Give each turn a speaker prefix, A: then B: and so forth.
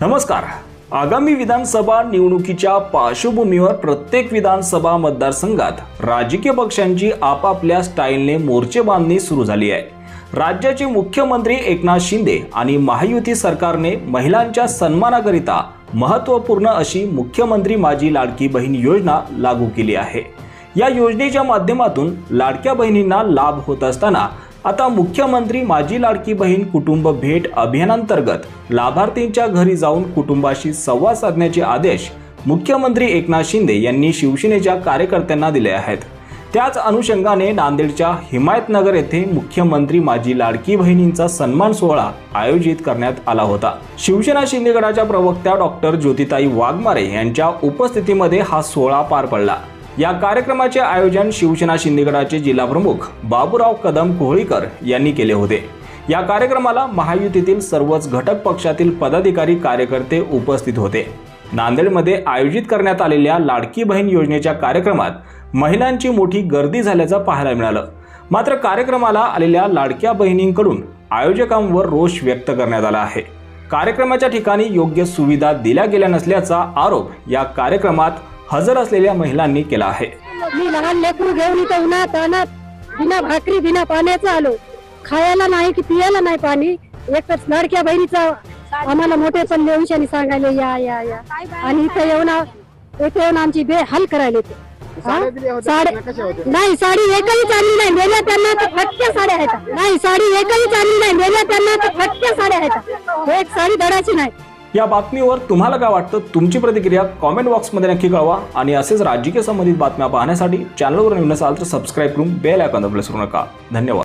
A: नमस्कार। आगामी विधानसभा निवडणुकीच्या पार्श्वभूमीवर प्रत्येक विधानसभा मतदारसंघात राजकीय पक्षांची आपापल्या स्टाईलने मोर्चे बांधणी सुरू झाली आहे। राज्याचे मुख्यमंत्री एकनाथ शिंदे आणि महायुती सरकारने महिलांच्या सन्मानाकरिता महत्त्वपूर्ण अशी मुख्यमंत्री माझी लाडकी बहीण योजना लागू केली आहे। या योजनेच्या माध्यमातून लाडक्या बहिणींना लाभ होत असताना आता मुख्यमंत्री माझी लाडकी बहीण कुटुंब भेट अभियानांतर्गत लाभार्थींच्या घरी जाऊन कुटुंबाशी संवाद साधण्याचे आदेश मुख्यमंत्री एकनाथ शिंदे यांनी शिवसेनेच्या कार्यकर्त्यांना दिले आहेत। त्याच अनुषंगाने नांदेडच्या हिमायतनगर येथे मुख्यमंत्री माझी लाडकी बहिणींचा सन्मान सोहळा आयोजित करण्यात आला होता। शिवसेना शिंदे गटाच्या प्रवक्त्या डॉक्टर ज्योतिताई वाघमारे यांच्या उपस्थितीमध्ये हा सोहळा पार पडला। या कार्यक्रमाचे आयोजन शिवसेना शिंदे गटाचे जिल्हा प्रमुख बाबूराव कदम कोहळीकर यांनी केले होते। या कार्यक्रमाला महायुतीतील सर्वच घटक पक्षातील पदाधिकारी कार्यकर्ते उपस्थित होते। नांदेडमध्ये आयोजित करण्यात आलेल्या लाडकी बहीण योजनेच्या कार्यक्रमात महिलांची मोठी गर्दी झाल्याचं पाहायला मिळालं। मात्र कार्यक्रमाला आलेल्या लाडक्या बहिणींकडून आयोजकांवर रोष व्यक्त करण्यात आला आहे। कार्यक्रमाच्या ठिकाणी योग्य सुविधा दिल्या गेल्या नसल्याचा आरोप या कार्यक्रमात हजर असलेल्या महिलांनी केला आहे।
B: मी लहान लेकरू घेऊन इथं उन्हात अनात बिना भाकरी बिना पाण्याचं आलो, खायला नाही की पियाला नाही पाणी। एकच लाडक्या बहिणीचा आम्हाला मोठे पण देऊशाने सांगायला या या या आणि इथं येऊन आमची बेहाल करायला नाही। साडी एकही चालली नाही, नेल्या त्यांना तर फटक्या साड्या आहेत। नाही साडी एकही चालली नाही, नेल्या त्यांना तर फटक्या साड्या आहेत। एक साडी धडाची नाही।
A: या बातमीवर तुम्हाला काय वाटतं? तुमची प्रतिक्रिया कमेंट बॉक्समध्ये नक्की कळवा आणि असेच राजकीय संबंधित बातम्या पाहण्यासाठी चॅनलवर नवीन असाल तर सबस्क्राइब करून बेल आयकॉन दाबायला विसरू नका। धन्यवाद।